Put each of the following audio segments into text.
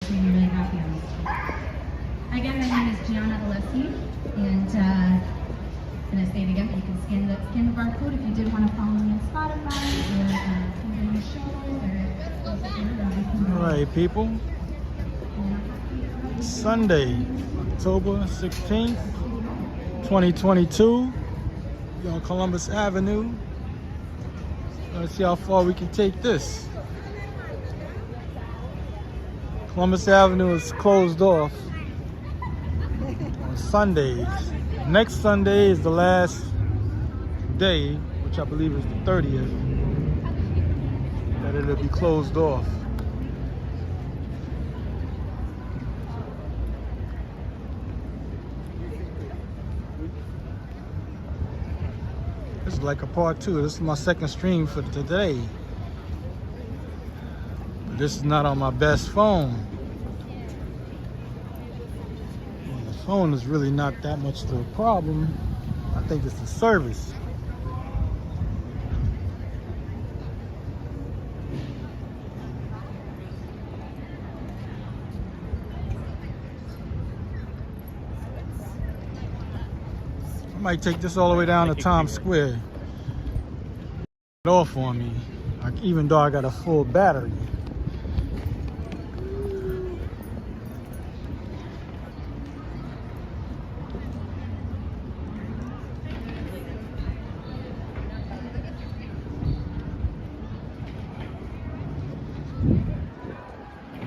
which made me really happy on this trip. Again, my name is Gianna Alessi, and I'm going to say it again, you can scan the barcode if you did want to follow me on Spotify or the shows or... All right, people. Sunday, October 16th, 2022. We're on Columbus Avenue. Let's see how far we can take this. Columbus Avenue is closed off on Sundays. Next Sunday is the last day, which I believe is the 30th, that it'll be closed off. This is like a part two. This is my second stream for today. But this is not on my best phone. Well, the phone is really not that much of a problem. I think it's the service. I might take this all the way down to Times Square. Get off on me, even though I got a full battery.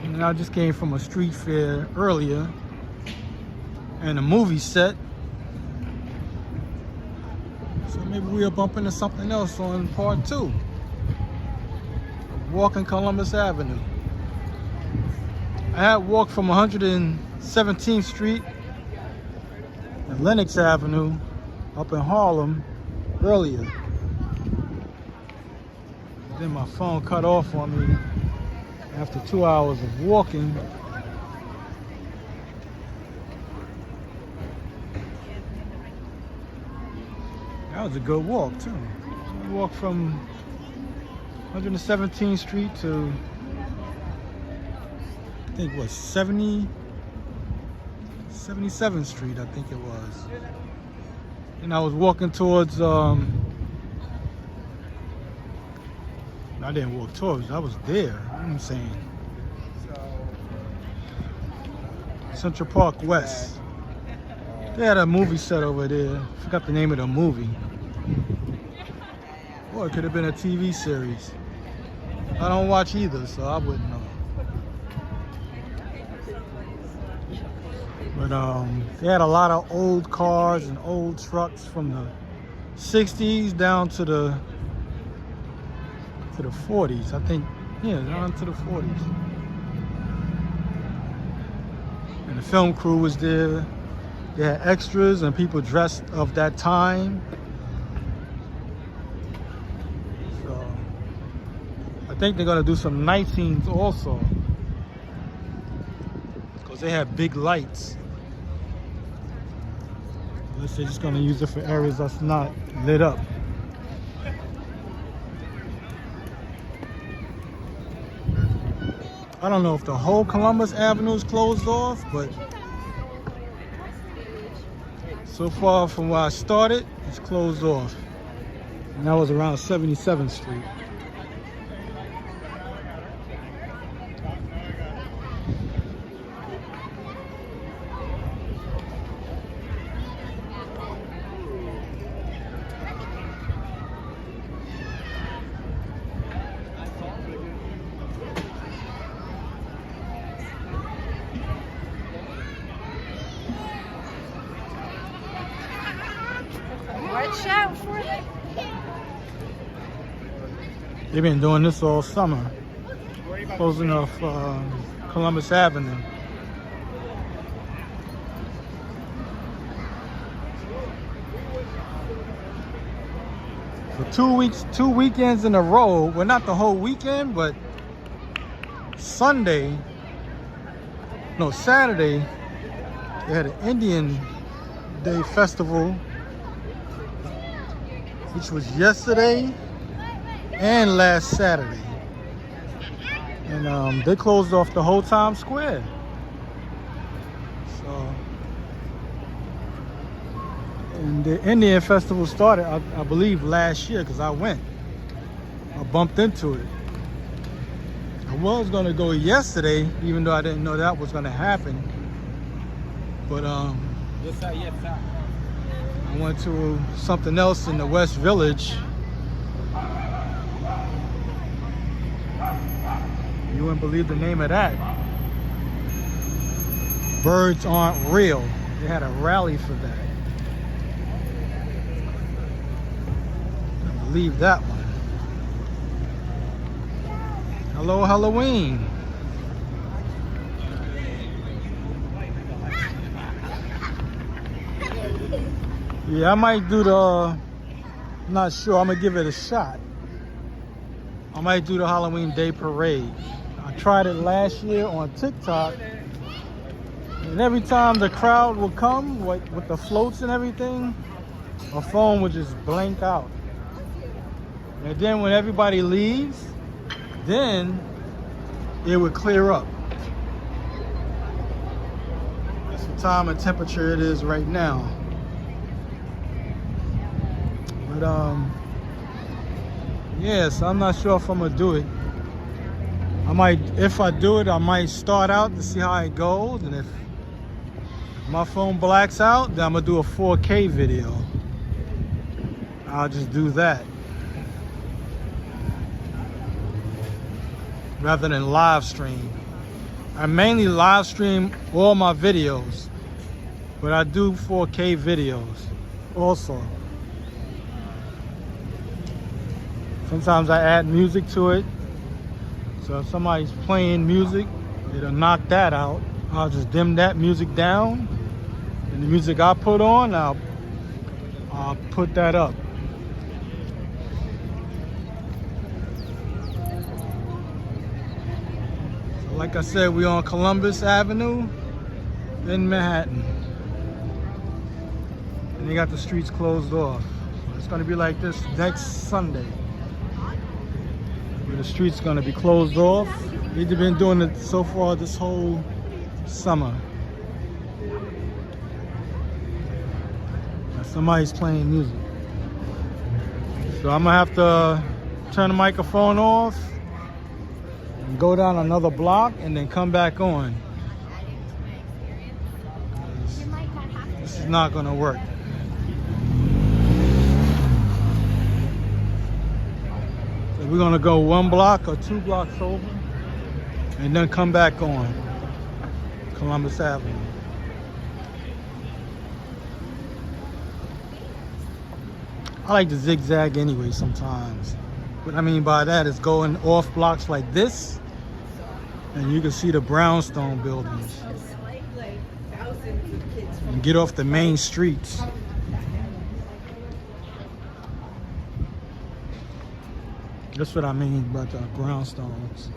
And I just came from a street fair earlier and a movie set. So maybe we'll bump into something else on part two. Walking Columbus Avenue. I had walked from 117th Street and Lenox Avenue up in Harlem earlier. Then my phone cut off on me after 2 hours of walking. That was a good walk too. I walked from 117th Street to, I think what, 77th Street, I think it was. And I was walking towards, I didn't walk towards, I was there, you know what I'm saying? Central Park West. They had a movie set over there. I forgot the name of the movie. Or it could have been a TV series. I don't watch either, so I wouldn't know. But they had a lot of old cars and old trucks from the 60s down to the 40s. I think, yeah, down to the 40s. And the film crew was there. They had extras and people dressed of that time. So I think they're gonna do some night scenes also, because they have big lights. Unless they're just gonna use it for areas that's not lit up. I don't know if the whole Columbus Avenue is closed off, but so far from where I started, it's closed off. And that was around 77th Street. Watch out for it. They've been doing this all summer, closing off Columbus Avenue. For 2 weeks, 2 weekends in a row, well, not the whole weekend, but Saturday, they had an Indian Day festival, which was yesterday and last Saturday. And they closed off the whole Times Square. So, and the Indian Festival started, I believe, last year, because I went. I bumped into it. I was going to go yesterday, even though I didn't know that was going to happen. But Yes, sir. Yes, sir. I went to something else in the West Village. You wouldn't believe the name of that. Birds Aren't Real. They had a rally for that. I believe that one. Hello, Halloween. Yeah, I might do the, not sure, I'm gonna give it a shot. I might do the Halloween Day Parade. I tried it last year on TikTok, and every time the crowd would come with the floats and everything, my phone would just blank out. And then when everybody leaves, then it would clear up. That's the time and temperature it is right now. But yeah, so I'm not sure if I'm gonna do it. I might, if I do it, I might start out to see how it goes, and if my phone blacks out, then I'm gonna do a 4K video. I'll just do that rather than live stream. I mainly live stream all my videos, but I do 4K videos also. Sometimes I add music to it. So if somebody's playing music, it'll knock that out. I'll just dim that music down. And the music I put on, I'll put that up. So like I said, we're on Columbus Avenue in Manhattan. And they got the streets closed off. So it's gonna be like this next Sunday. The street's gonna be closed off. They've been doing it so far this whole summer. Now somebody's playing music. So I'm gonna have to turn the microphone off and go down another block and then come back on. This is not gonna work. We're gonna go 1 block or 2 blocks over and then come back on Columbus Avenue. I like to zigzag anyway sometimes. What I mean by that is going off blocks like this, and you can see the brownstone buildings. And get off the main streets. That's what I mean about the brownstones.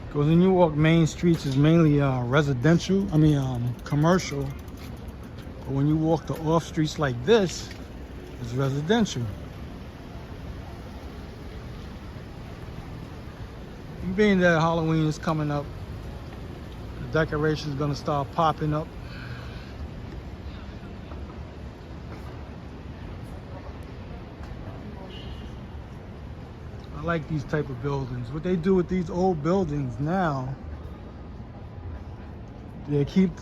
Because when you walk main streets, it's mainly residential, commercial. But when you walk the off streets like this, it's residential. Being that Halloween is coming up, the decorations gonna start popping up. I like these type of buildings. What they do with these old buildings now, they keep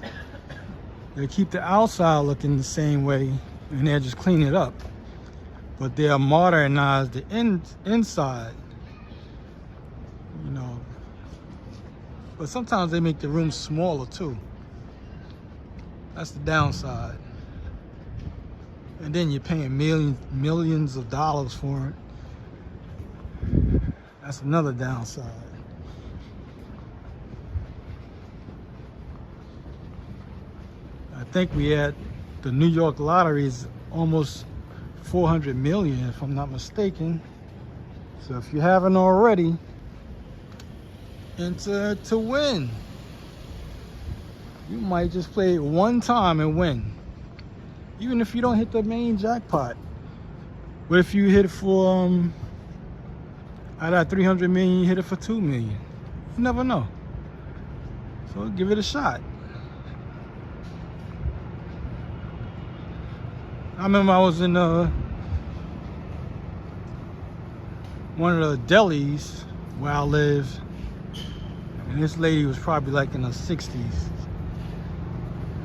the outside looking the same way, and they just clean it up. But they are modernized the inside, you know. But sometimes they make the rooms smaller too. That's the downside. And then you're paying millions of dollars for it. That's another downside. I think we had the New York lottery is almost 400 million, if I'm not mistaken. So if you haven't already, enter to win. You might just play it one time and win Even if you don't hit the main jackpot. What if you hit it for out of 300 million, you hit it for 2 million? You never know. So give it a shot. I remember I was in one of the delis where I live, and this lady was probably like in her 60s,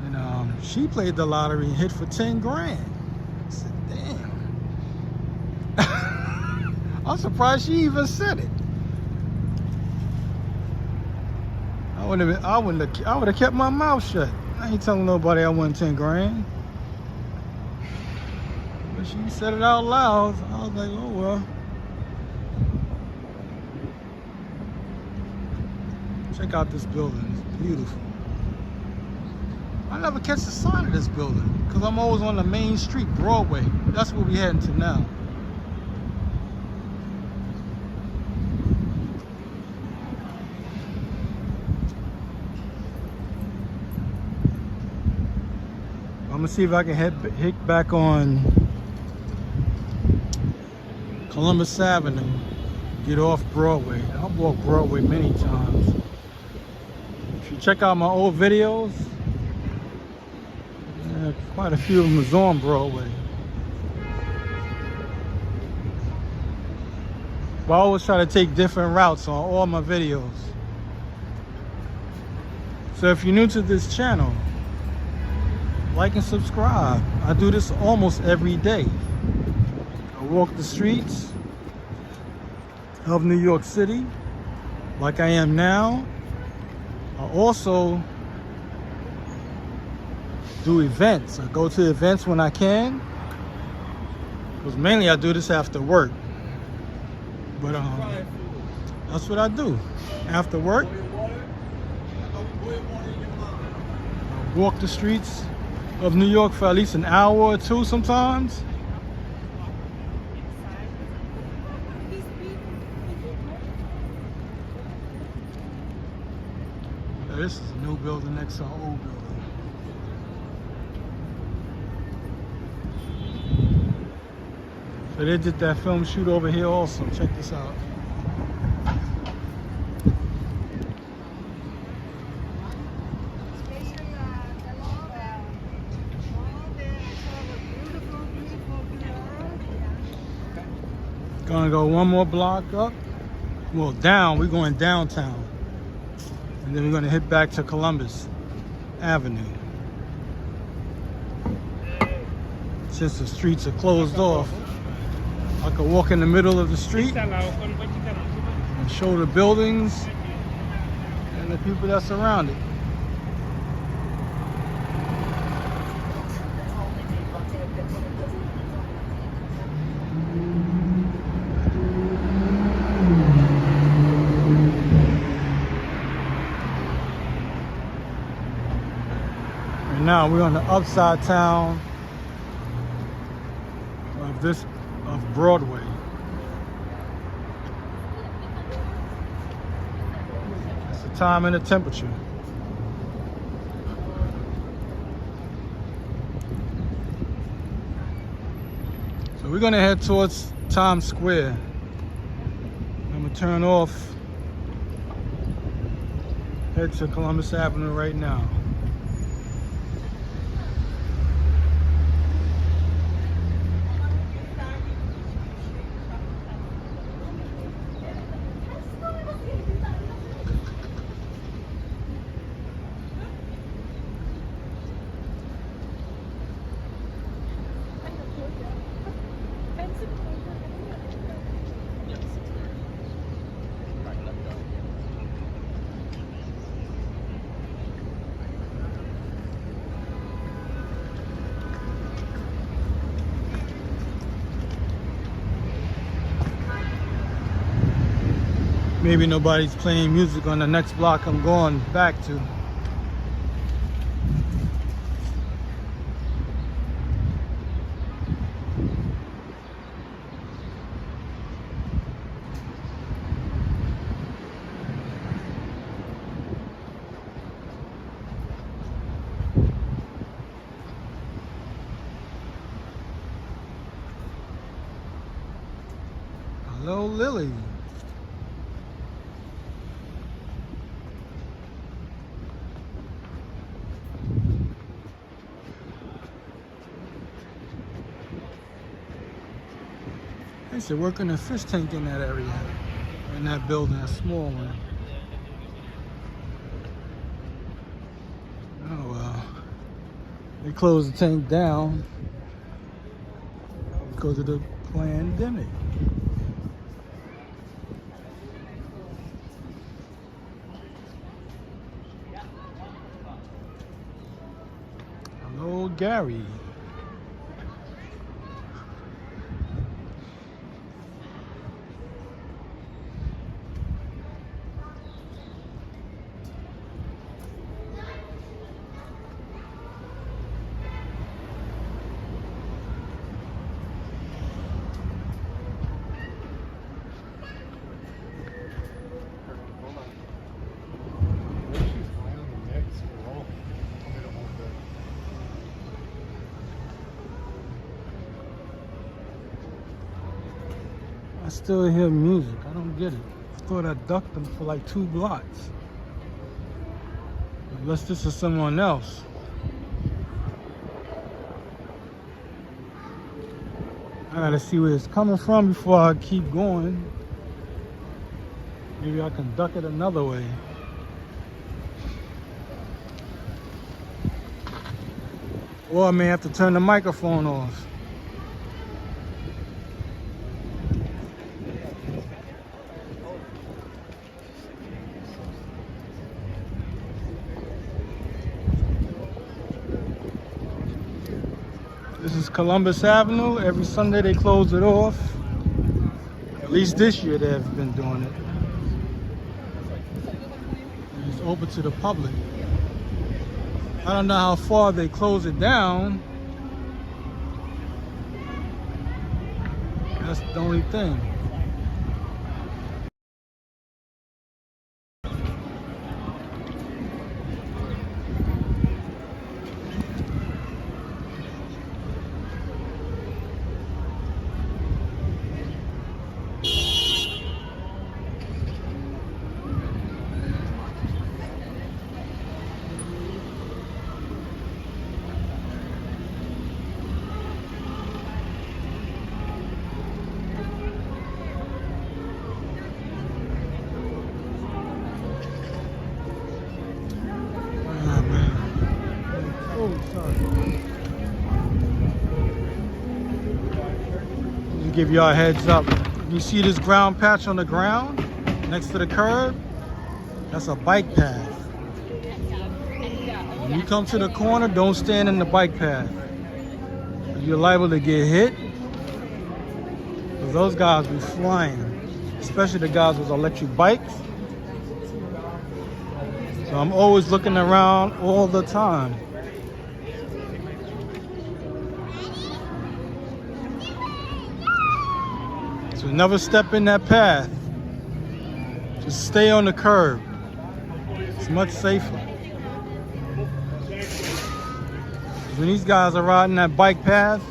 and she played the lottery and hit for 10 grand. I said, damn. I'm surprised she even said it. I would have kept my mouth shut. I ain't telling nobody I won 10 grand. But she said it out loud. I was like, oh well. Check out this building. It's beautiful. I never catch the sign of this building because I'm always on the main street, Broadway. That's where we heading to now. I'm gonna see if I can hit back on Columbus Avenue, get off Broadway. I've walked Broadway many times. If you check out my old videos, quite a few of them is on Broadway. But I always try to take different routes on all my videos. So if you're new to this channel, like and subscribe. I do this almost every day. I walk the streets of New York City like I am now. I also do events. I go to events when I can, because mainly I do this after work. But that's what I do. After work, I walk the streets of New York for at least an hour or two sometimes. Now, this is a new building next to our old building. So they did that film shoot over here also. Check this out. Gonna go one more block up. Well, down. We're going downtown. And then we're gonna hit back to Columbus Avenue. Since the streets are closed off, I could walk in the middle of the street and show the buildings and the people that surround it. And now we're on the upside town of Broadway. That's the time and the temperature. So we're gonna head towards Times Square. I'm gonna turn off, head to Columbus Avenue right now. Maybe nobody's playing music on the next block I'm going back to. Hello, Lily. I used to work in a fish tank in that area, in that building, a small one. Oh well. They closed the tank down because of the pandemic. Hello, Gary. I still hear music. I don't get it. I thought I ducked them for like 2 blocks. Unless this is someone else. I gotta see where it's coming from before I keep going. Maybe I can duck it another way. Or I may have to turn the microphone off. This is Columbus Avenue. Every Sunday they close it off. At least this year they have been doing it. And it's open to the public. I don't know how far they close it down. That's the only thing. Give y'all a heads up. You see this brown patch on the ground next to the curb? That's a bike path. When you come to the corner, don't stand in the bike path. You're liable to get hit. Because those guys be flying. Especially the guys with electric bikes. So I'm always looking around all the time. So never step in that path. Just stay on the curb. It's much safer. When these guys are riding that bike path,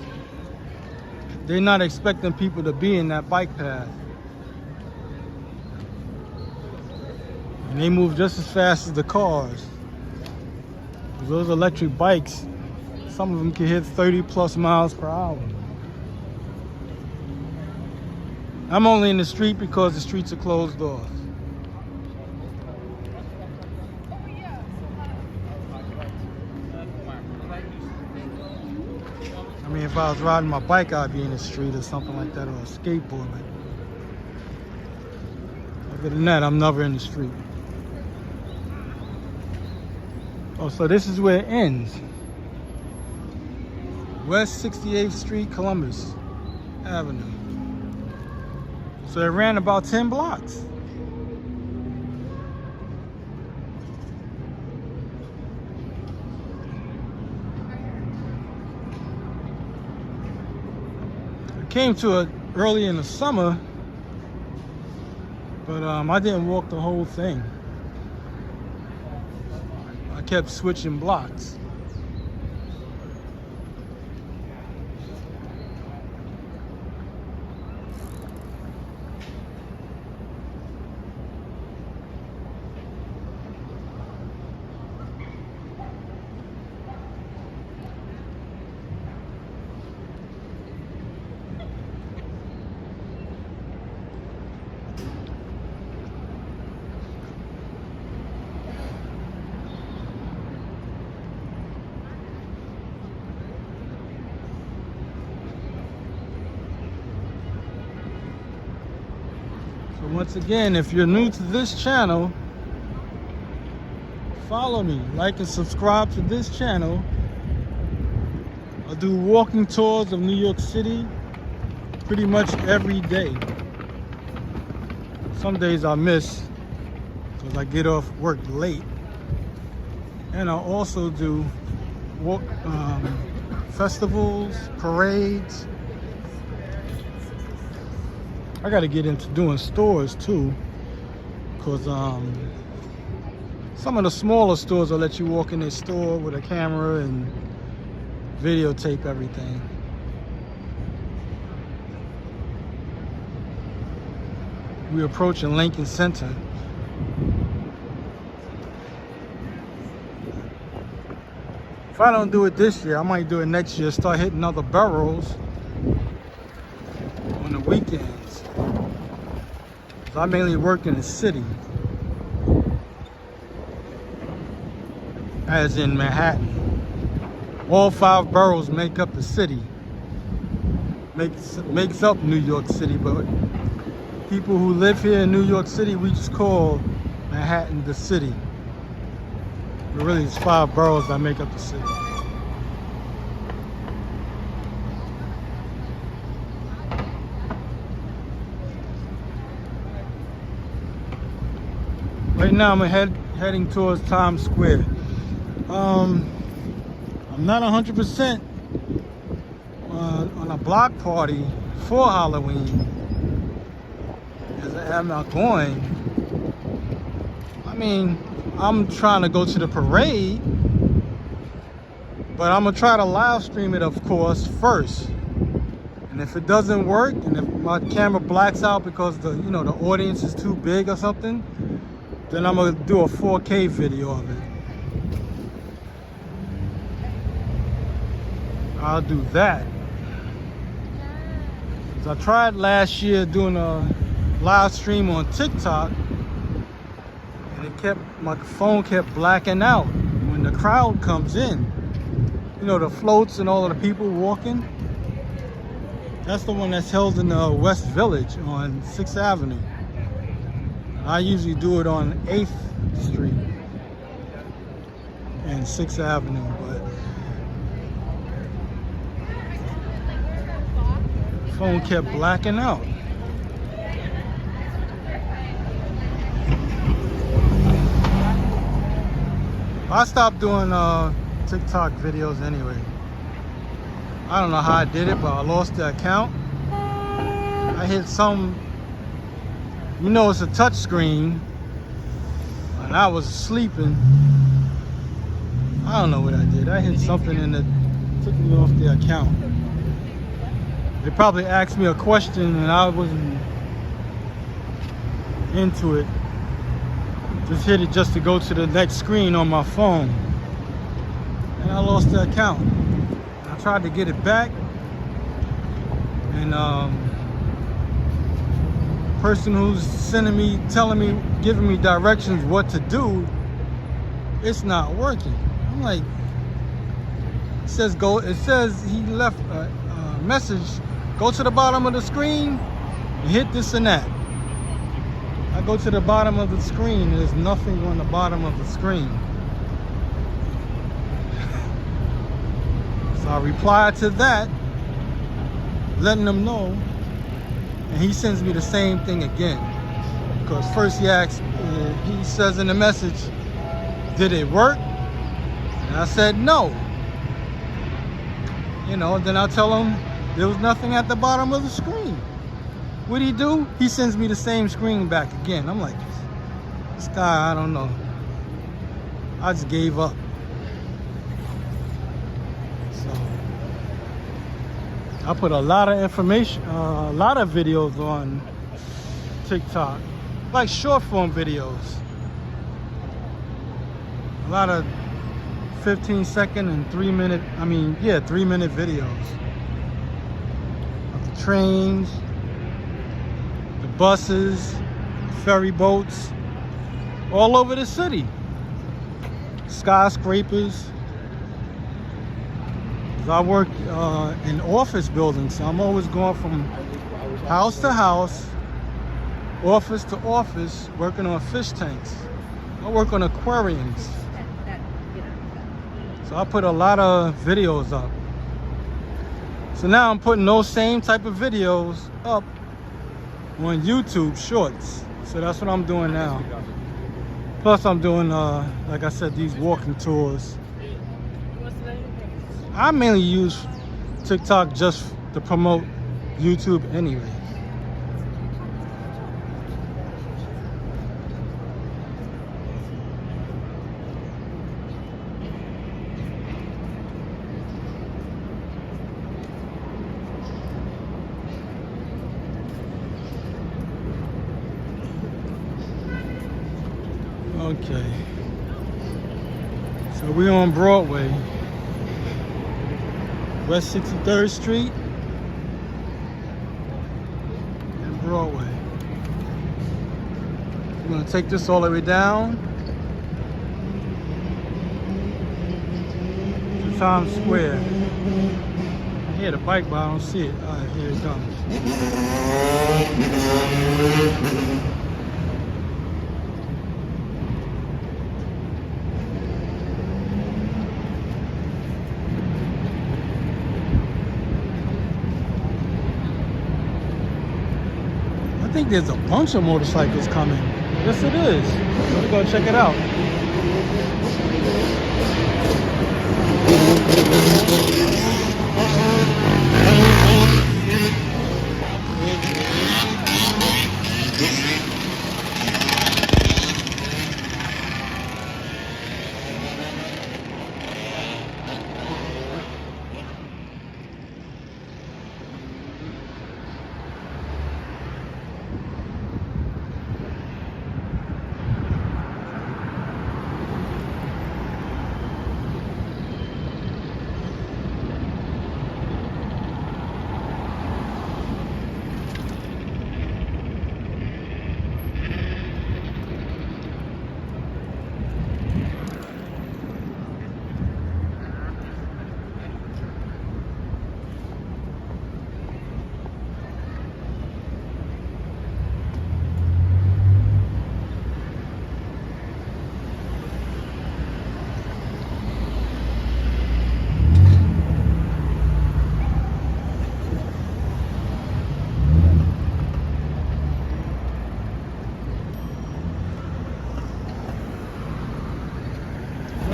they're not expecting people to be in that bike path. And they move just as fast as the cars. Those electric bikes, some of them can hit 30+ miles per hour. I'm only in the street because the streets are closed off. I mean, if I was riding my bike, I'd be in the street or something like that, or a skateboard. Other than that, I'm never in the street. Oh, so this is where it ends. West 68th Street, Columbus Avenue. So it ran about 10 blocks. I came to it early in the summer, but I didn't walk the whole thing. I kept switching blocks. So once again, if you're new to this channel, follow me, like and subscribe to this channel. I do walking tours of New York City pretty much every day. Some days I miss because I get off work late. And I also do festivals, parades. I got to get into doing stores too, because some of the smaller stores will let you walk in their store with a camera and videotape everything. We're approaching Lincoln Center. If I don't do it this year, I might do it next year. Start hitting other boroughs on the weekends. 'Cause I mainly work in the city, as in Manhattan. All 5 boroughs make up the city. Makes up New York City, but people who live here in New York City, we just call Manhattan the city. But really, it's 5 boroughs that make up the city. Right now, I'm heading towards Times Square. I'm not 100% on a block party for Halloween, as I am not going. I mean, I'm trying to go to the parade, but I'm gonna try to live stream it, of course, first. And if it doesn't work, and if my camera blacks out because the audience is too big or something, then I'm gonna do a 4K video of it. I'll do that. 'Cause I tried last year doing a live stream on TikTok, and my phone kept blacking out when the crowd comes in. The floats and all of the people walking. That's the one that's held in the West Village on 6th Avenue. I usually do it on 8th Street and 6th Avenue, but phone kept blacking out. I stopped doing TikTok videos anyway. I don't know how I did it, but I lost the account. I hit some, it's a touch screen, and I was sleeping. I don't know what I did. I hit something and it took me off the account. They probably asked me a question and I wasn't into it. Just hit it just to go to the next screen on my phone. And I lost the account. I tried to get it back. And person who's giving me directions what to do, it's not working. I'm like, it says he left a message, go to the bottom of the screen and hit this and that. I go to the bottom of the screen and there's nothing on the bottom of the screen. So I reply to that, letting them know, and he sends me the same thing again. Because first he says in the message, did it work? And I said no. Then I tell him there was nothing at the bottom of the screen. What'd he do? He sends me the same screen back again. I'm like, this guy, I don't know. I just gave up. So I put a lot of information, a lot of videos on TikTok, like short form videos. A lot of 15-second and 3-minute, 3-minute videos of the trains, the buses, ferry boats, all over the city. Skyscrapers. I work in office buildings, so I'm always going from house to house, office to office working on fish tanks. I work on aquariums. So I put a lot of videos up. So now I'm putting those same type of videos up on YouTube Shorts. So that's what I'm doing now. Plus I'm doing, like I said, these walking tours. I mainly use TikTok just to promote YouTube anyway. Okay, so we're on Broadway, West 63rd Street and Broadway. We're gonna take this all the way down to Times Square. I hear the bike, but I don't see it. All right, here it comes. I think there's a bunch of motorcycles coming. Yes, it is. Let's go check it out.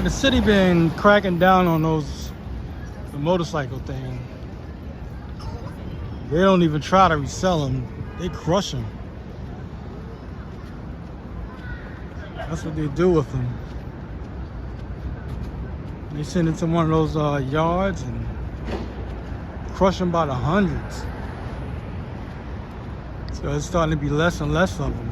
The city been cracking down on the motorcycle thing. They don't even try to resell them. They crush them. That's what they do with them. They send it to one of those yards and crush them by the hundreds. So it's starting to be less and less of them.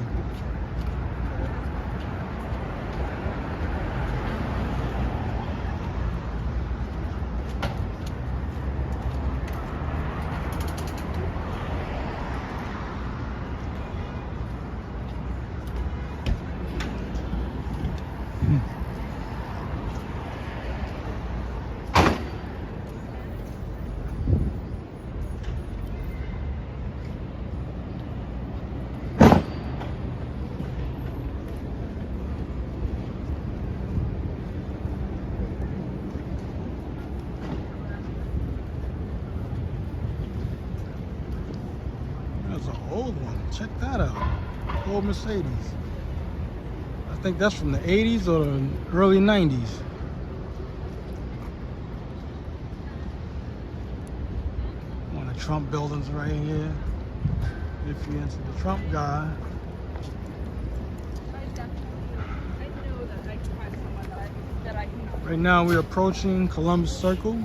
Old one. Check that out. Old Mercedes. I think that's from the 80s or the early 90s. One of the Trump buildings right here. If you're into the Trump guy. Right now we're approaching Columbus Circle.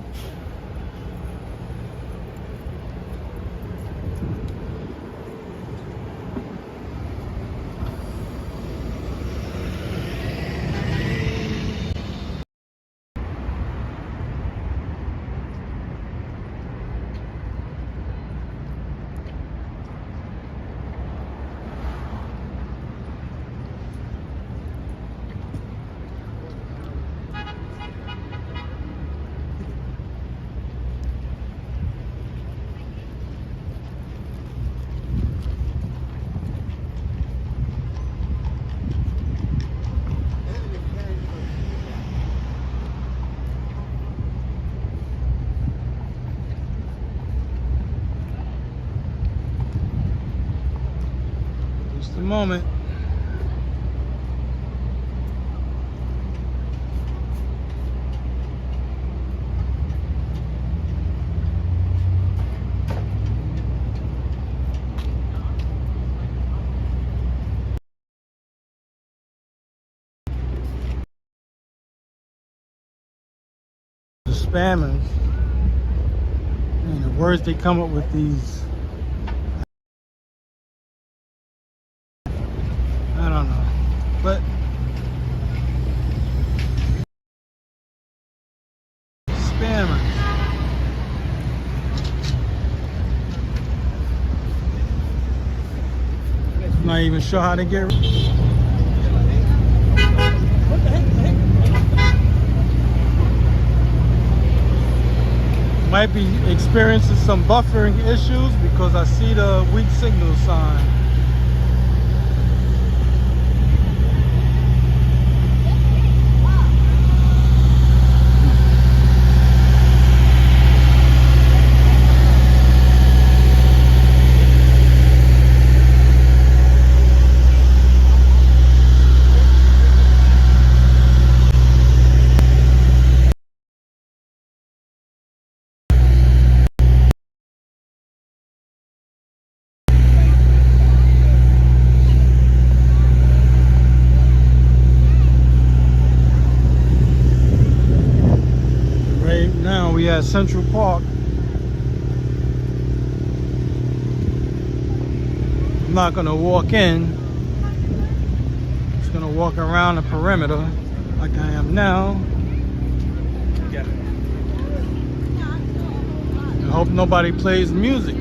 Just a moment. The spammers and the words they come up with these. I don't know, but spammers. Not even sure how to get. Might be experiencing some buffering issues because I see the weak signal sign. Now we at Central Park. I'm not gonna walk in. Just gonna walk around the perimeter like I am now. I hope nobody plays music.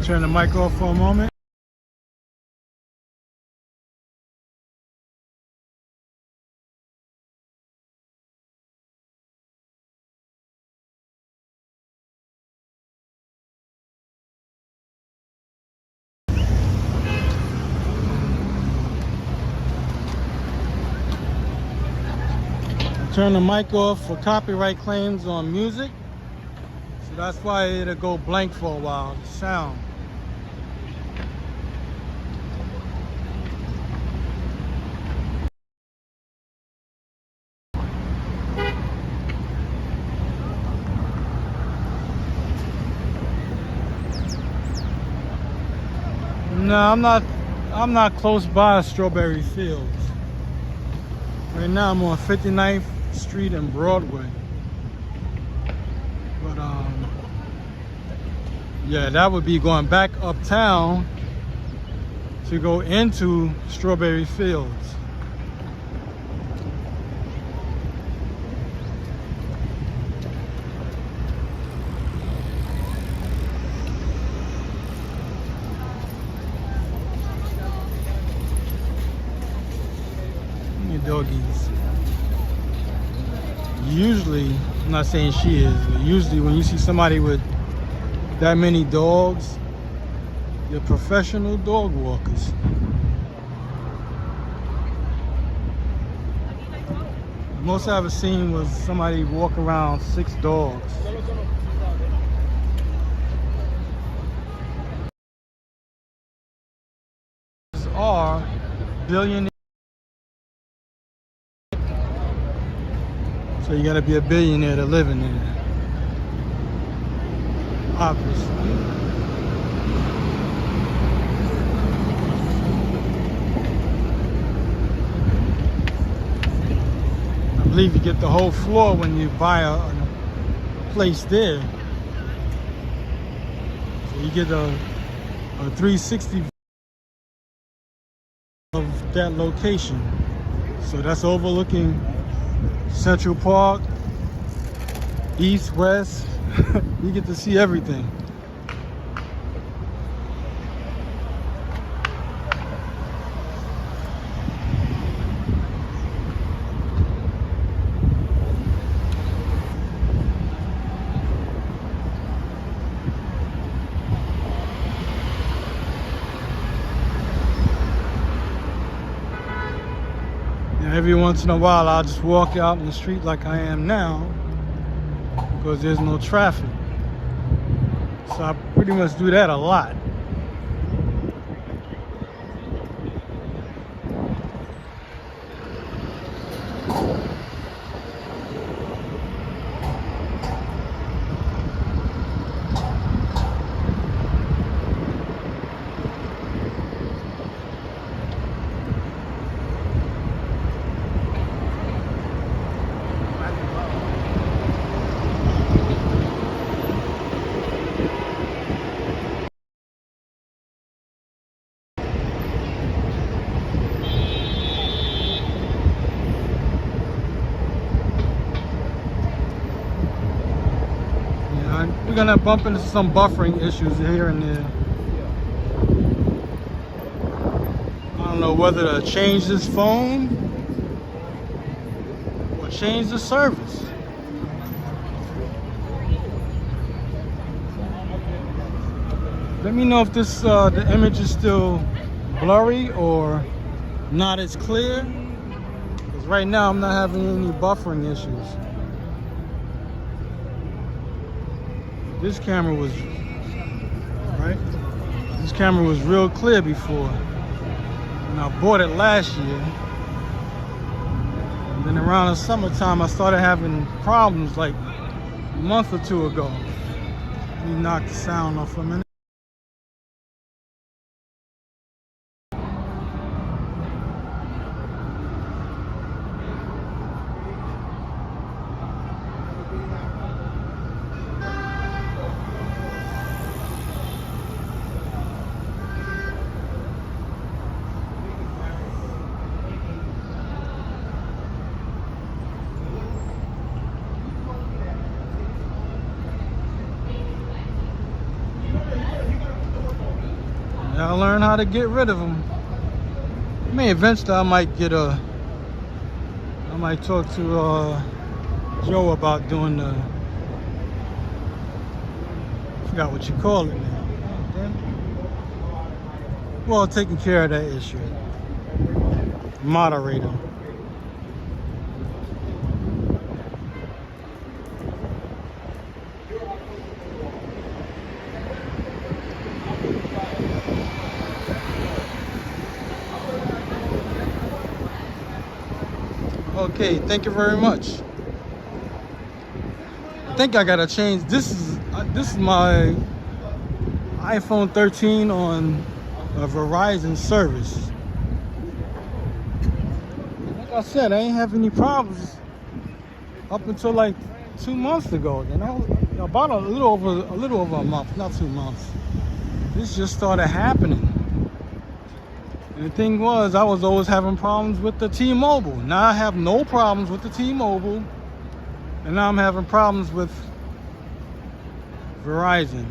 Turn the mic off for a moment. Turn the mic off for copyright claims on music. So that's why it'll go blank for a while, the sound. No, I'm not close by Strawberry Fields. Right now I'm on 59th Street and Broadway. But yeah, that would be going back uptown to go into Strawberry Fields. Doggies. Usually, I'm not saying she is, but usually when you see somebody with that many dogs, they're professional dog walkers. The most I ever seen was somebody walk around 6 dogs. These are billionaires. So you gotta be a billionaire to live in there. Obviously. I believe you get the whole floor when you buy a place there. So you get a 360 of that location. So that's overlooking Central Park, east, west. You get to see everything. Every once in a while, I'll just walk out in the street like I am now because there's no traffic. So I pretty much do that a lot. We're gonna bump into some buffering issues here and there. I don't know whether to change this phone or change the service. Let me know if this the image is still blurry or not as clear. Because right now I'm not having any buffering issues. This camera was This camera was real clear before, and I bought it last year. And then around the summertime, I started having problems like a month or two ago. Let me knock the sound off for a minute. I'll learn how to get rid of them. I mean, eventually I might talk to Joe about doing the, I forgot what you call it now. Well, taking care of that issue. Moderator. Okay, thank you very much. I think I gotta change. This is my iPhone 13 on a Verizon service. Like I said, I ain't have any problems up until like 2 months ago. You know, about a little over a month, not 2 months. This just started happening. And the thing was, I was always having problems with the T-Mobile. Now I have no problems with the T-Mobile. And now I'm having problems with Verizon.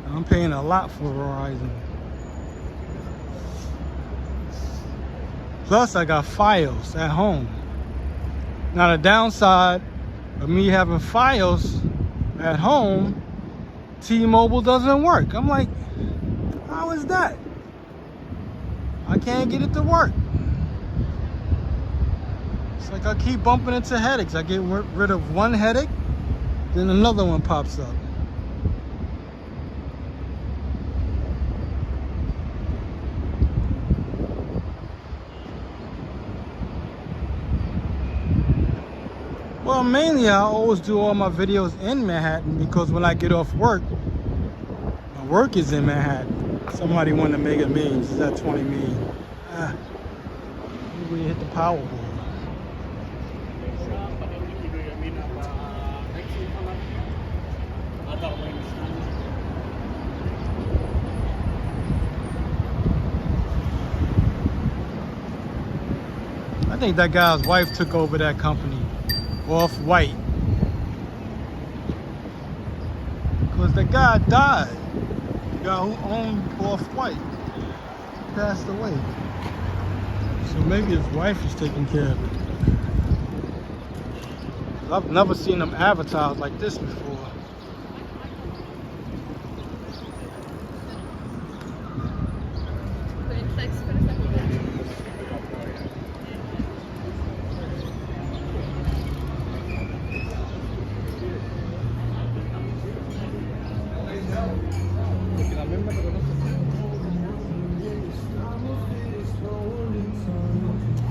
I'm paying a lot for Verizon. Plus I got Fios at home. Now the downside of me having Fios at home, T-Mobile doesn't work. I'm like, how is that? I can't get it to work. It's like I keep bumping into headaches. I get rid of one headache, then another one pops up. Well, mainly I always do all my videos in Manhattan because when I get off work, my work is in Manhattan. Somebody wanted to make a million. Is that 20 million? We hit the Powerball. I think that guy's wife took over that company, Off-White. Because the guy died. The guy who owned Off-White passed away. So maybe his wife is taking care of it. I've never seen them advertised like this before.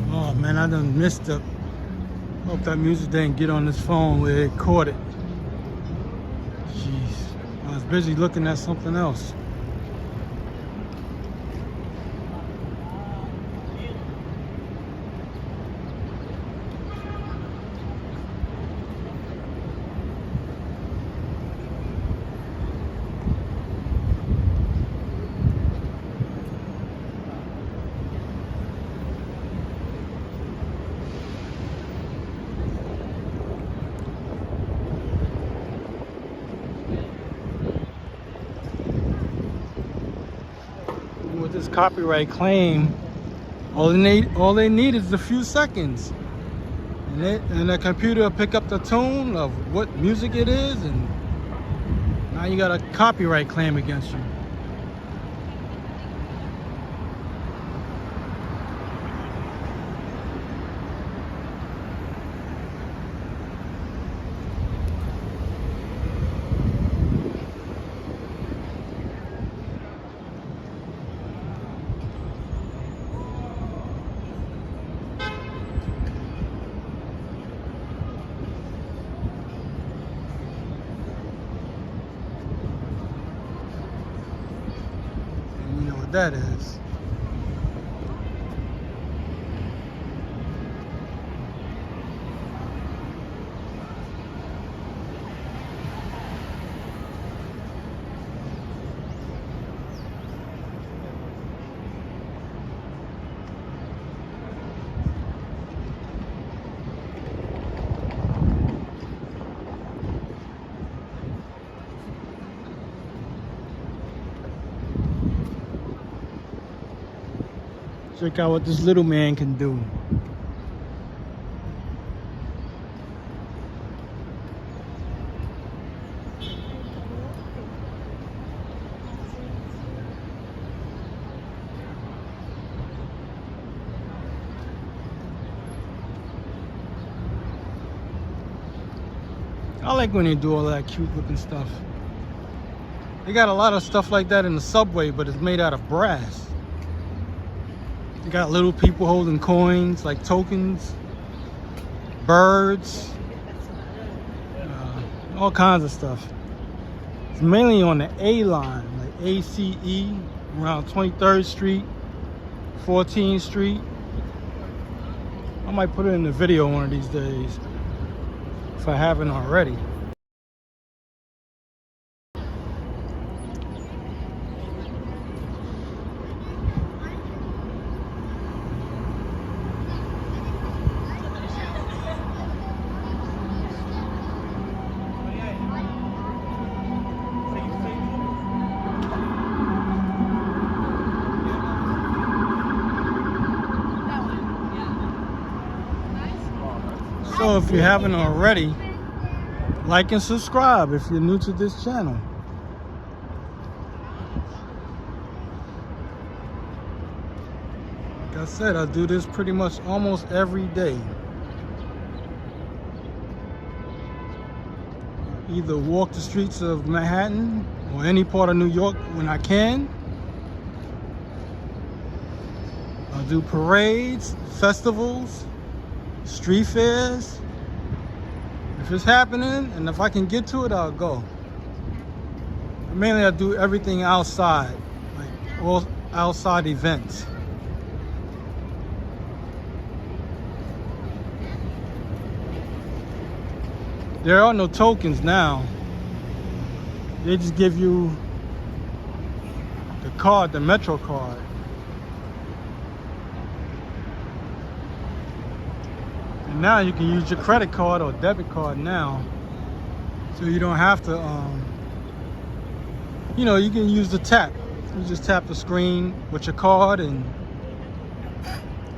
Oh man, I done missed it. Hope that music didn't get on this phone where it caught it. Jeez, I was busy looking at something else. With this copyright claim, all they need is a few seconds, and the computer will pick up the tune of what music it is, and now you got a copyright claim against you. That is. Check out what this little man can do. I like when they do all that cute looking stuff. They got a lot of stuff like that in the subway, but it's made out of brass. You got little people holding coins, like tokens, birds, all kinds of stuff. It's mainly on the A line, like ACE, around 23rd Street, 14th Street. I might put it in the video one of these days, if I haven't already. So if you haven't already, like and subscribe if you're new to this channel. Like I said, I do this pretty much almost every day. Either walk the streets of Manhattan or any part of New York when I can. I'll do parades, festivals, street fairs, If it's happening and if I can get to it, I'll go. Mainly I do everything outside, like all outside events. There are no tokens now. They just give you the card, the Metro card. And now you can use your credit card or debit card now. So you don't have to, you know, you can use the tap. You just tap the screen with your card and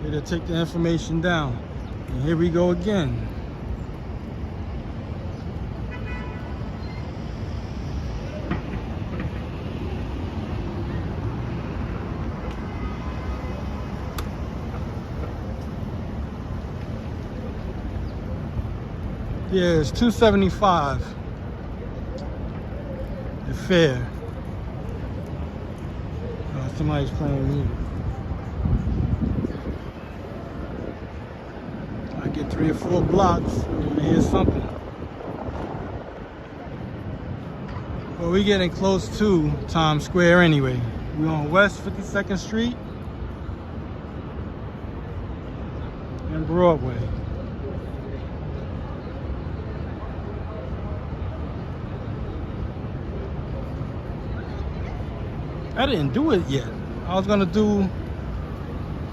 it'll take the information down. And here we go again. Yeah, it's $2.75. The fare. Oh, somebody's playing music. I get 3 or 4 blocks and hear something. Well, we're getting close to Times Square anyway. We're on West 52nd Street and Broadway. I didn't do it yet. I was gonna do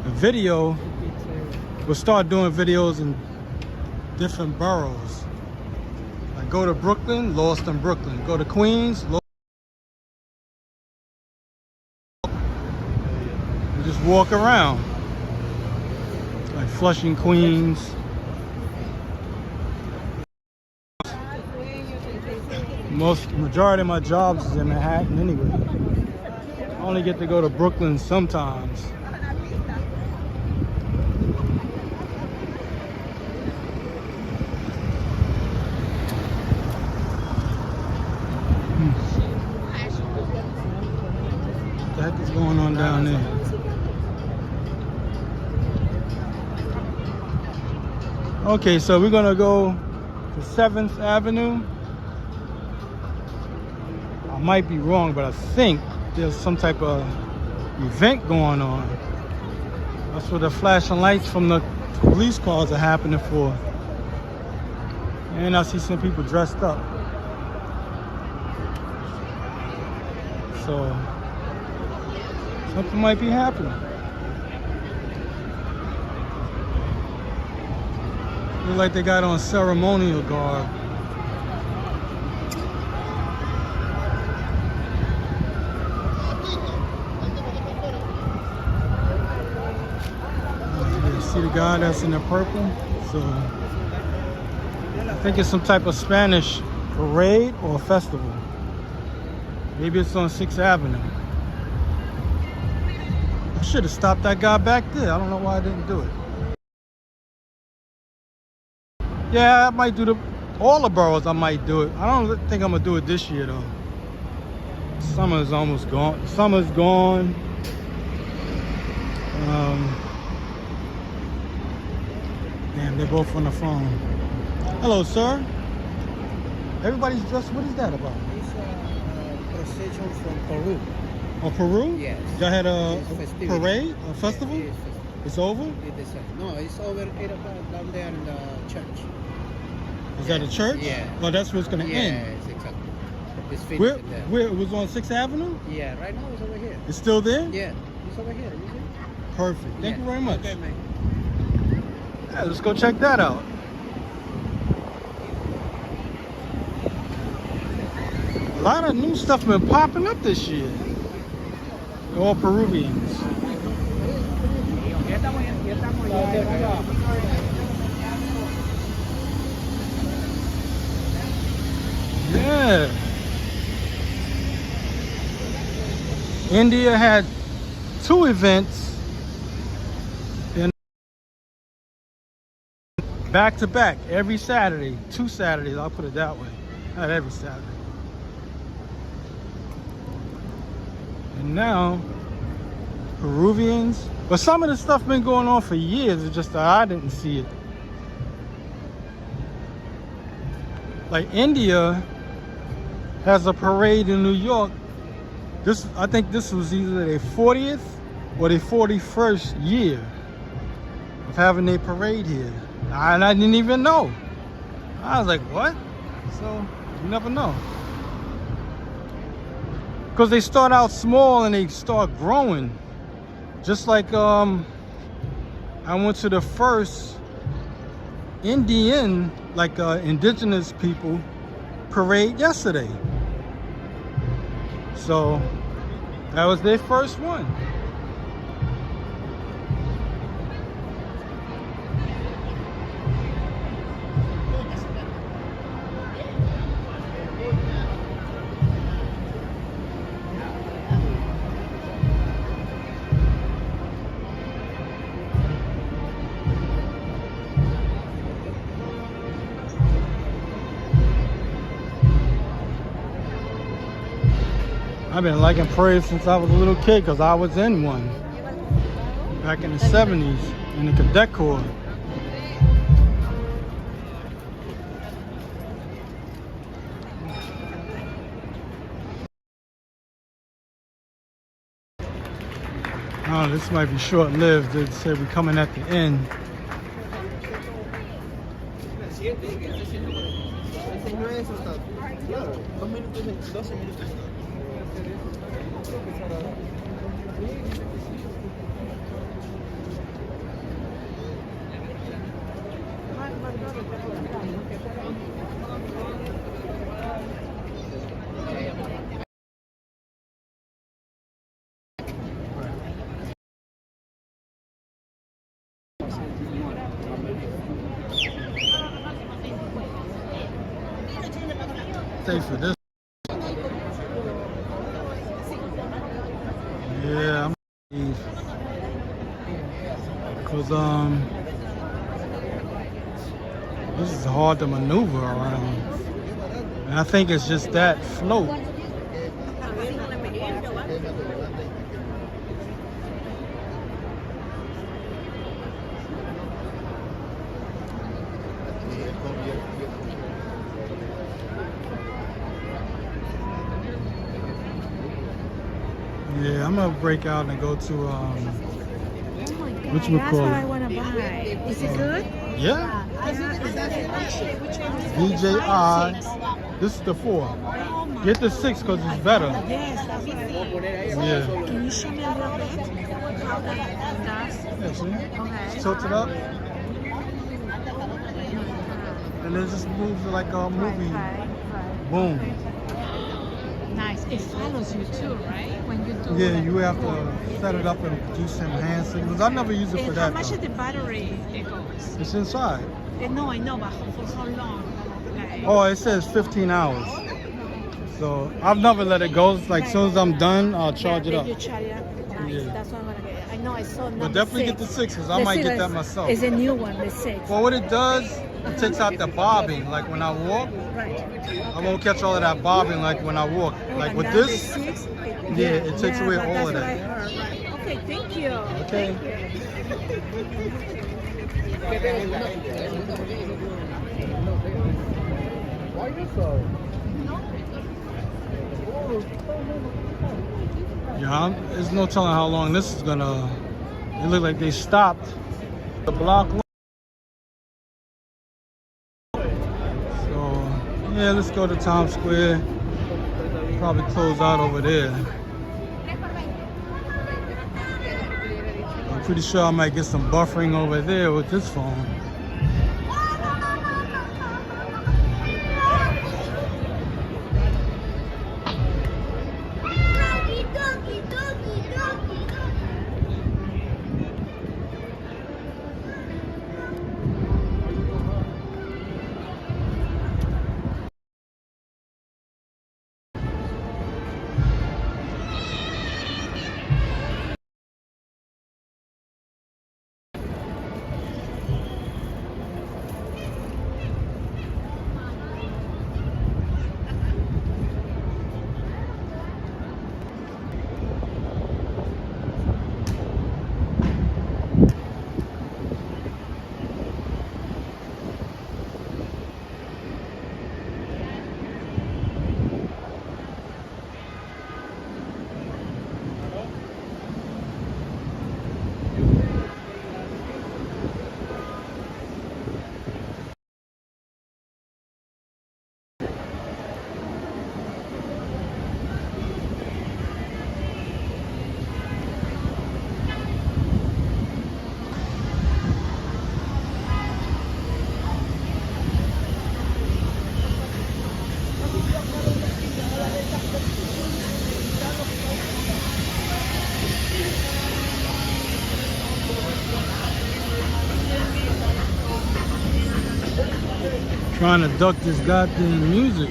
a video. We'll start doing videos in different boroughs. Like go to Brooklyn, lost in Brooklyn. Go to Queens, lost. And just walk around. Like Flushing, Queens. Majority of my jobs is in Manhattan anyway. I only get to go to Brooklyn sometimes. What the heck is going on down there? Okay, so we're gonna go to 7th Avenue. I might be wrong, but I think there's some type of event going on. That's what the flashing lights from the police cars are happening for. And I see some people dressed up. So something might be happening. Look like they got on ceremonial garb. See the guy that's in the purple? So I think it's some type of Spanish parade or festival. Maybe it's on 6th Avenue. I should have stopped that guy back there. I don't know why I didn't do it. Yeah, I might do all the boroughs. I might do it. I don't think I'm gonna do it this year though. Summer's almost gone. Summer's gone. Damn, they're both on the phone. Hello, sir. Everybody's dressed. What is that about? It's a procession from Peru. Oh, Peru? Yes. Y'all had a Festivity. parade, a festival? Yes, It's over? no, it's over 8 o'clock down there in the church. Is that a church? Yeah. Oh, that's where it's gonna end. Yes, exactly. It's finished there. Where it was on 6th Avenue? Yeah, right now it's over here. It's still there? Yeah, it's over here. You see? Perfect. Thank you very much. Okay, man. Yeah, let's go check that out. A lot of new stuff been popping up this year. They're all Peruvians. Yeah. India had 2 events in back to back every Saturday. 2 Saturdays, I'll put it that way. Not every Saturday. And now, Peruvians. But some of the stuff been going on for years. It's just that I didn't see it. Like India has a parade in New York. I think this was either their 40th or their 41st year of having a parade here. And I didn't even know. I was like, what? So, you never know. Because they start out small and they start growing. Just like I went to the first Indian, like indigenous people parade yesterday. So that was their first one. I've been liking parades since I was a little kid because I was in one back in the 70s in the Cadet Corps. Oh, this might be short-lived. They say we're coming at the end. Stay for this. Yeah, I'm leave because this is hard to maneuver around, and I think it's just that float. Yeah, I'm gonna break out and go to which we That's call what I it. want to buy. Is it good? Yeah, Which one is DJI. This is the 4. Get the 6 because it's better. Yes, that's what I want. Yeah. Can you show me a little bit how that does? Yeah, see? Okay. Tilt it up, and it just moves like a movie. Right. Boom. Nice. It follows you too, right? When you do Yeah, like you have to set it up and do some hand signals. I never use it for And that. how much though. of the battery it goes? It's inside. No, I know, but for how long? Like, Oh, it says 15 hours. So I've never let it go. It's like as soon as I'm done, I'll charge it then up. You charge it up. Nice. Yeah. That's what I'm gonna get. I know I saw number But definitely 6. get the 6 because I might get that myself. It's a new one, the 6. Well, what it does, it takes out the bobbing. Like when I walk, Right. I won't catch all of that bobbing like when I walk. Like And with now this, the 6, yeah, it takes away but all of that's what I that. heard, right. Okay, thank you. Okay. Yeah, there's no telling how long this is gonna. It looked like they stopped the block. So yeah, let's go to Times Square. Probably close out over there. I'm pretty sure I might get some buffering over there with this phone. Trying to duck this goddamn music.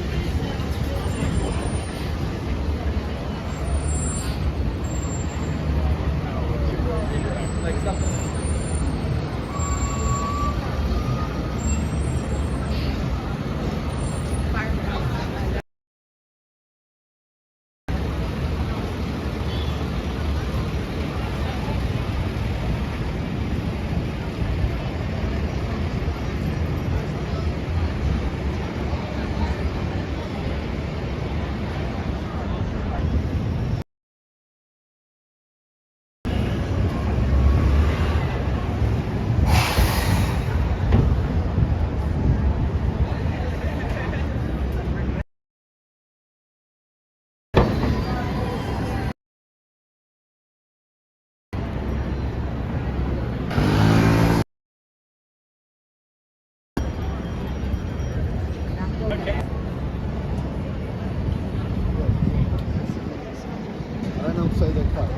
Right outside the car.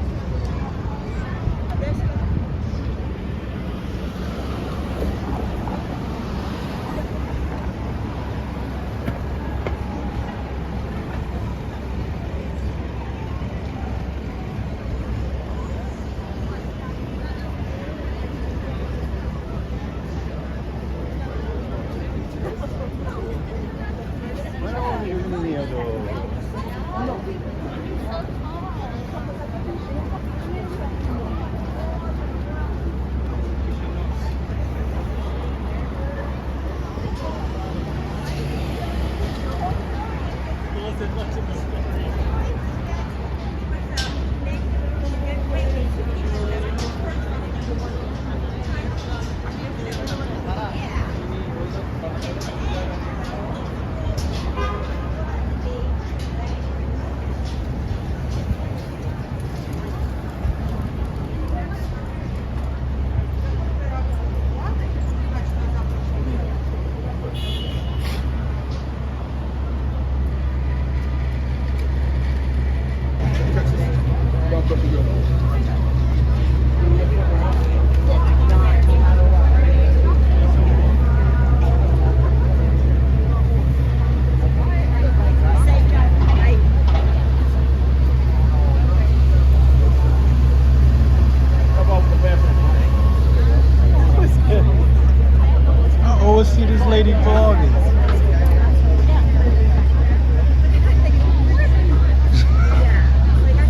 I always see this lady vlogging.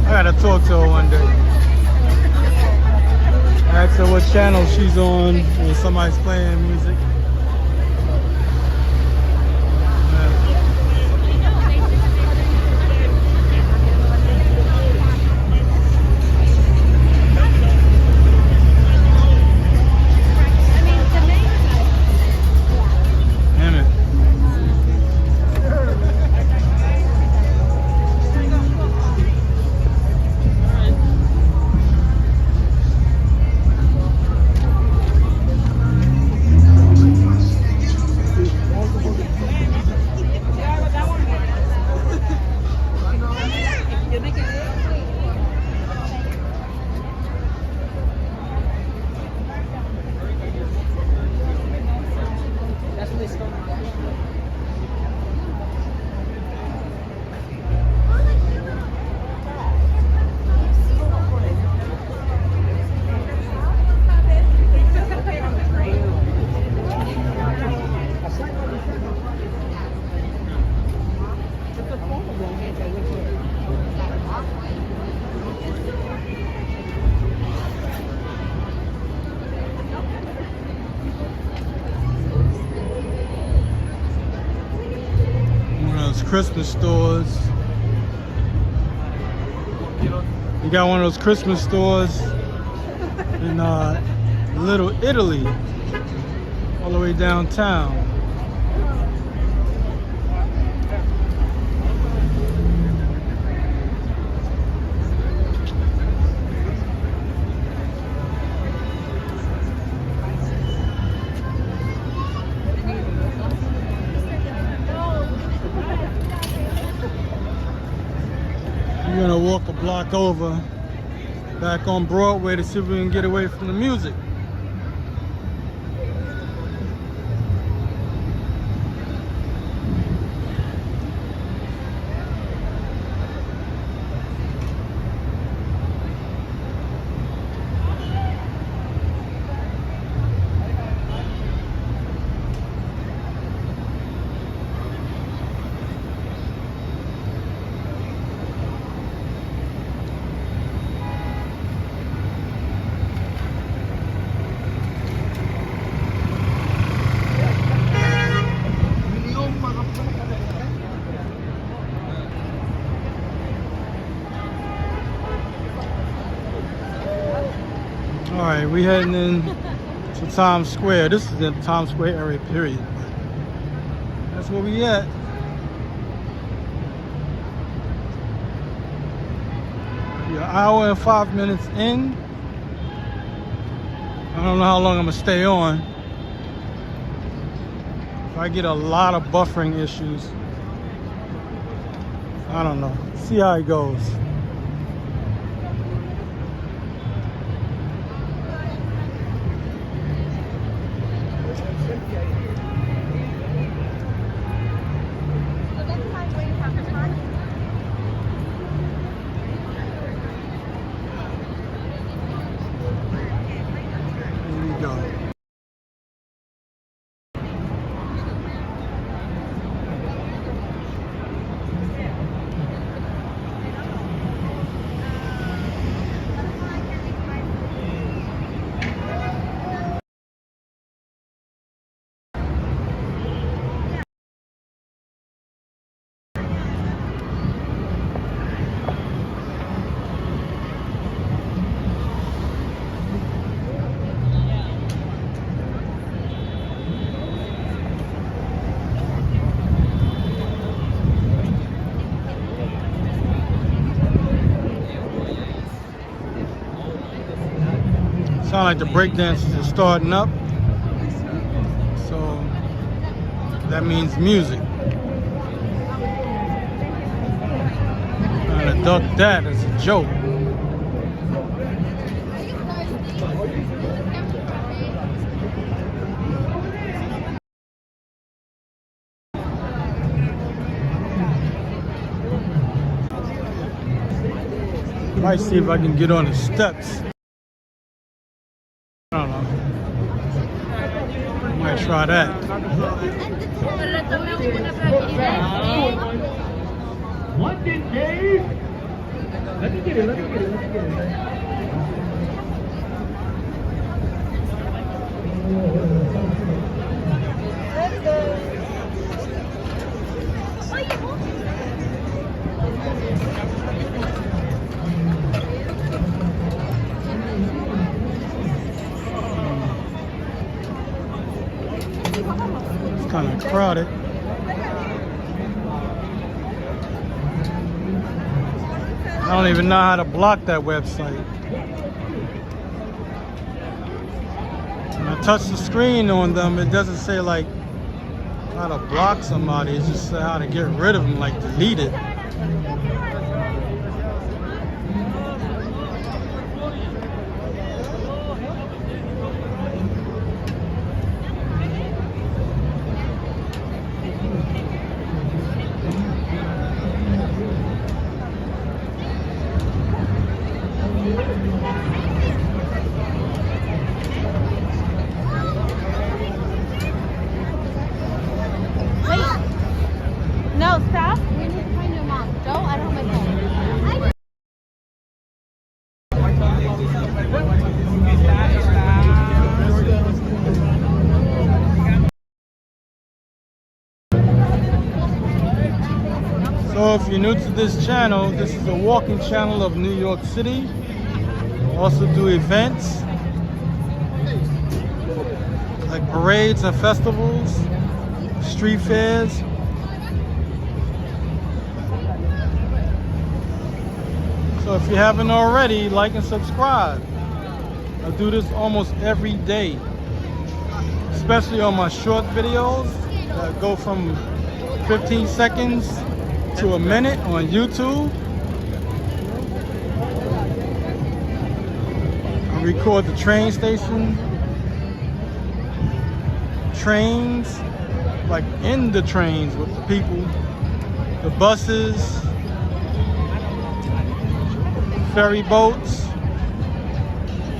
I gotta talk to her one day. Ask her what channel she's on when somebody's playing music. Damn it. Christmas stores. You got one of those Christmas stores in Little Italy, all the way downtown. We're gonna walk a block over back on Broadway to see if we can get away from the music. We heading in to Times Square. This is the Times Square area, period. That's where we at. We're an hour and 5 minutes in. I don't know how long I'm gonna stay on. If I get a lot of buffering issues, I don't know. See how it goes. Sound like the break dancers are starting up, so that means music. Trying to duck that as a joke. Might see if I can get on the steps. I don't know. Might try that. What did Dave? Let me get it. It's kind of crowded. I don't even know how to block that website. When I touch the screen on them, it doesn't say like how to block somebody. It just says how to get rid of them, like delete it. No, stop. We need to find your mom. Joe, I don't have my phone. So if you're new to this channel, this is a walking channel of New York City. Also do events like parades and festivals, street fairs. So if you haven't already, like and subscribe. I do this almost every day, especially on my short videos that go from 15 seconds to a minute on YouTube. I record the train station, trains, like in the trains with the people, the buses, ferry boats,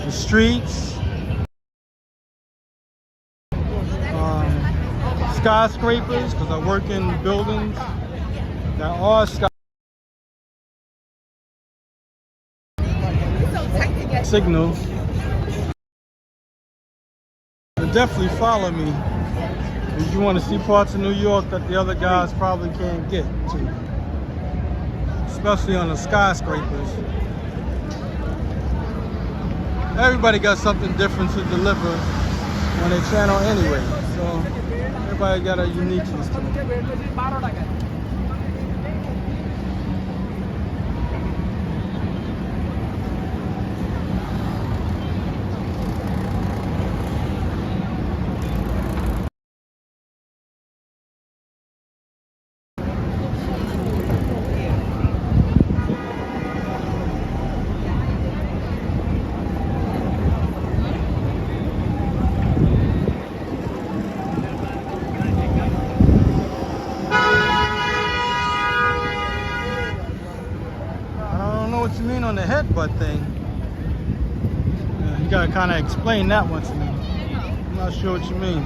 the streets, skyscrapers, because I work in buildings that are signals. But definitely follow me if you want to see parts of New York that the other guys probably can't get to, especially on the skyscrapers. everybody got something different to deliver on their channel anyway. So everybody got a uniqueness to them. What you mean on the headbutt thing? Yeah, you gotta kind of explain that one to me. I'm not sure what you mean.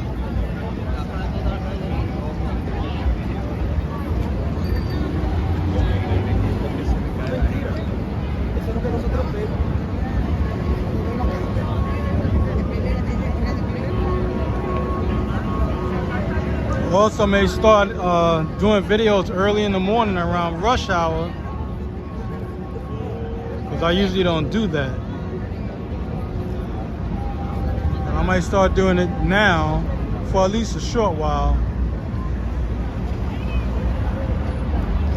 Also may start doing videos early in the morning around rush hour. I usually don't do that. I might start doing it now for at least a short while.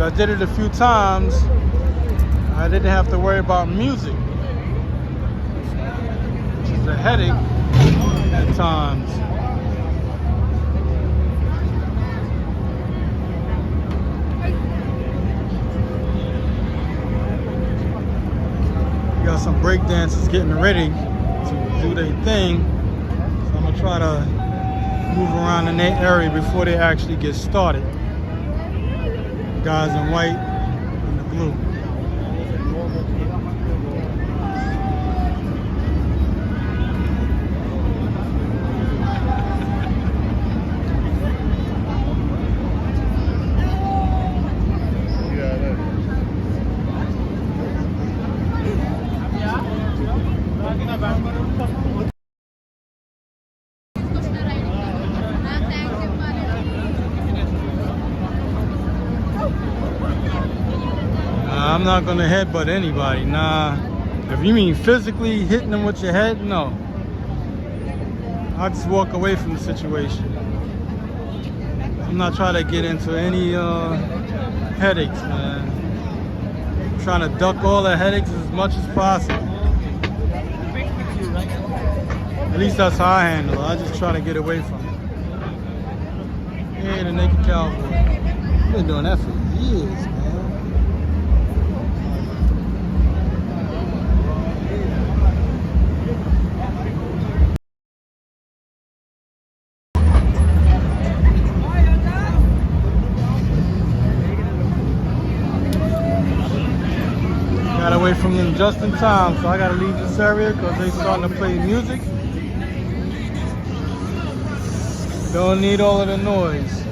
I did it a few times. I didn't have to worry about music, which is a headache at times. Got some break dancers getting ready to do their thing, so I'm gonna try to move around in their area before they actually get started. Guys in white and the blue. I'm not gonna headbutt anybody. Nah. If you mean physically hitting them with your head, no. I'll just walk away from the situation. I'm not trying to get into any headaches, man. I'm trying to duck all the headaches as much as possible. At least that's how I handle it. I just try to get away from it. Yeah, the naked cowboy. I've been doing that for years, man. Got away from them just in time, so I gotta leave this area because they starting to play music. Don't need all of the noise.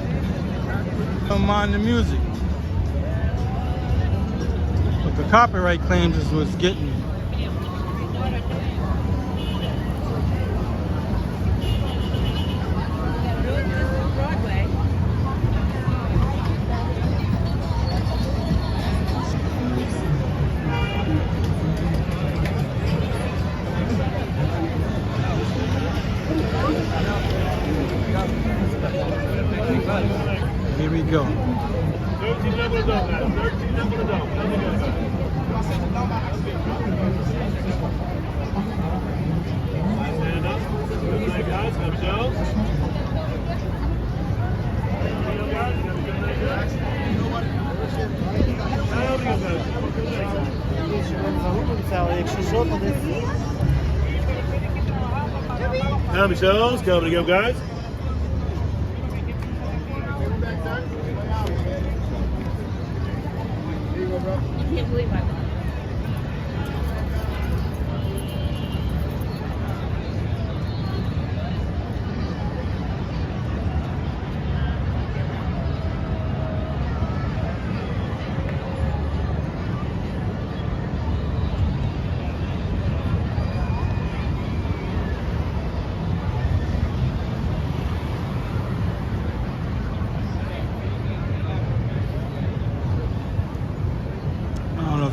Don't mind the music. But the copyright claims is what's getting me. Broadway. Here we go. 13 number to go, man. 13 number to go. Stand up. Good night, guys. Have shows. How many shows? Coming to go, guys. I can't believe I won.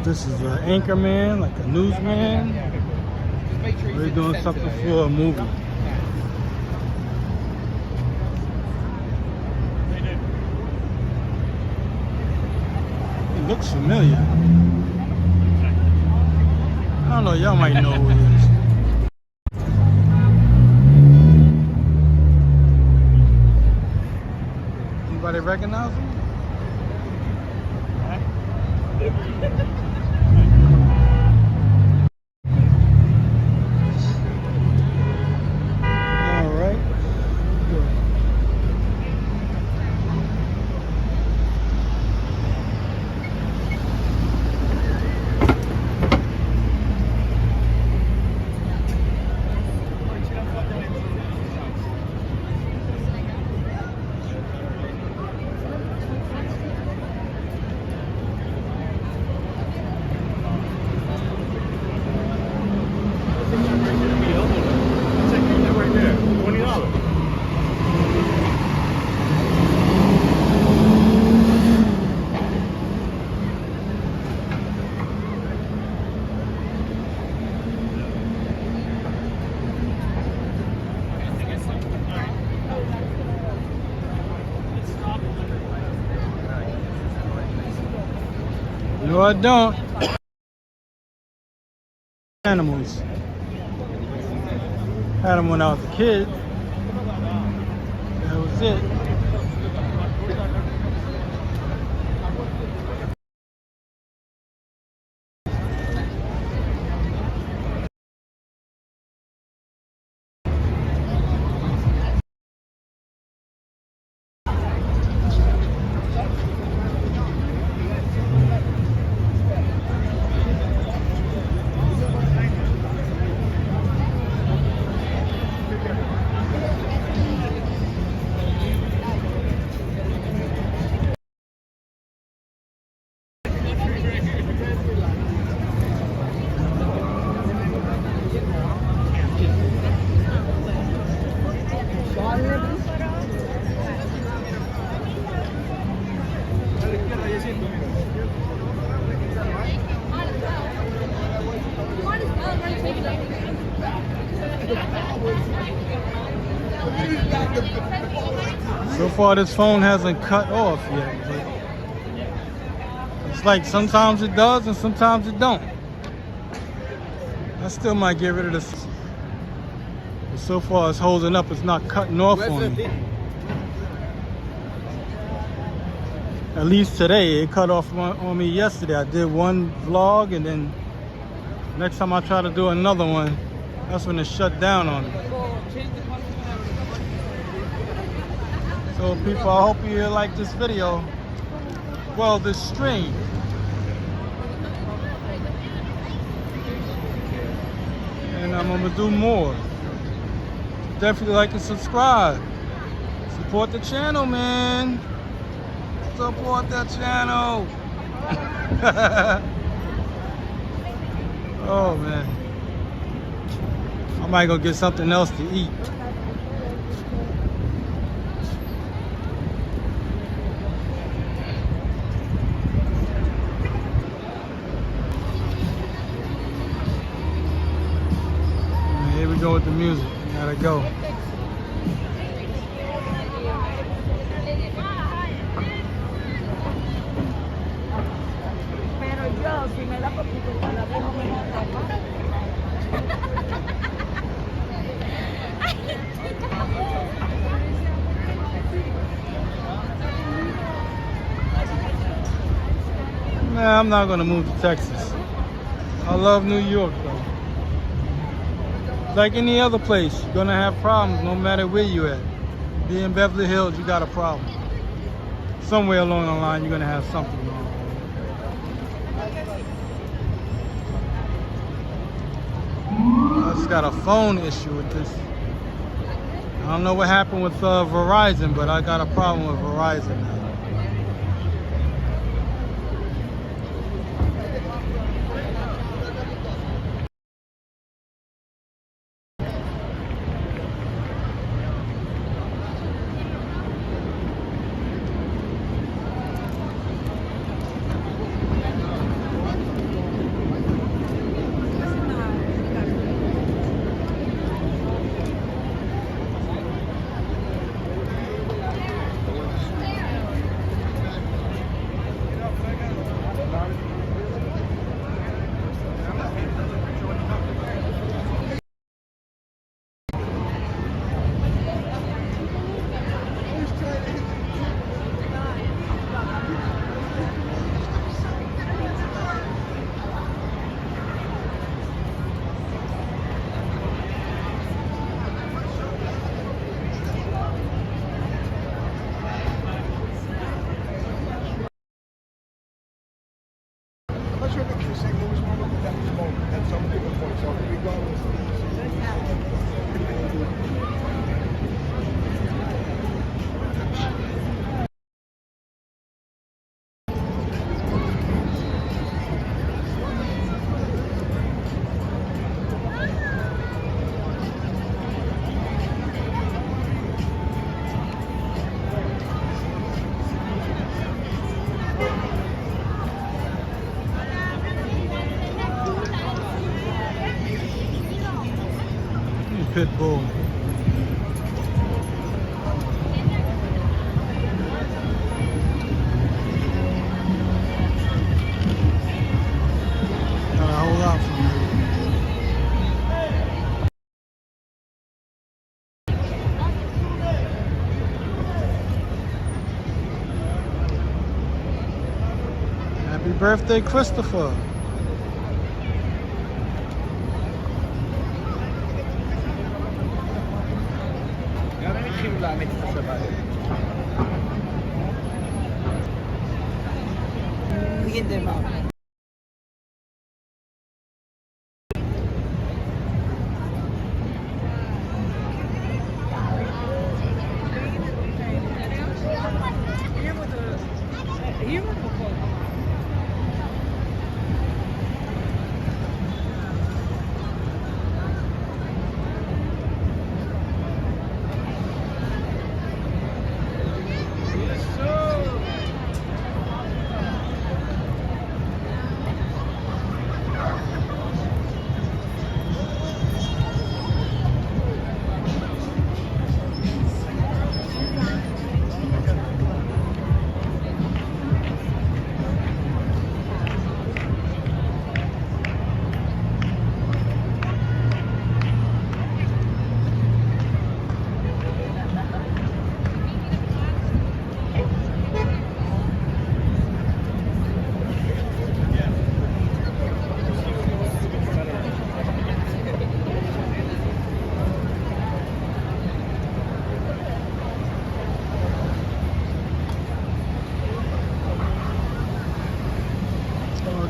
This is an anchor man, like a newsman. We're doing something for a movie. It looks familiar. I don't know, y'all might know who it is. Anybody recognize him? All right. No, I don't. Animals. Had them when I was a kid. That was it. So far, this phone hasn't cut off yet. But it's like sometimes it does and sometimes it don't. I still might get rid of this. But so far, it's holding up. It's not cutting off on me. At least today, it cut off on me yesterday. I did one vlog, and then next time I try to do another one, that's when it shut down on me. So people, I hope you like this video. Well, this stream. And I'm gonna do more. Definitely like and subscribe. Support the channel, man. Support the channel. Oh man. I might go get something else to eat. Here we go with the music. Gotta go. Nah, I'm not gonna move to Texas. I love New York though. Like any other place, you're gonna have problems no matter where you at. Be in Beverly Hills, you got a problem. Somewhere along the line, you're gonna have something wrong. I just got a phone issue with this. I don't know what happened with Verizon, but I got a problem with Verizon now. what's your name? The St. Louis moment? That's the moment. That's some people's point. So regardless. Pitbull. Hold out for me. Happy birthday, Christopher.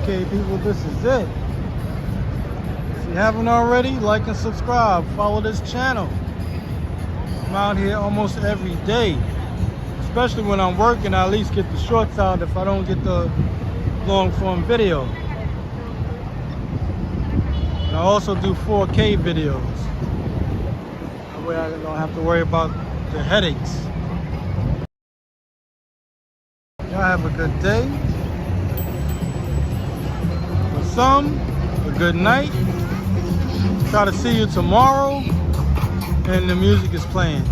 Okay, people, this is it. If you haven't already, like and subscribe. Follow this channel. I'm out here almost every day. Especially when I'm working, I at least get the shorts out if I don't get the long form video. And I also do 4K videos. That way I don't have to worry about the headaches. Y'all have a good day. For some, a good night. Try to see you tomorrow, and the music is playing.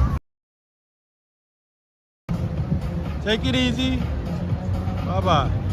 Take it easy. Bye-bye.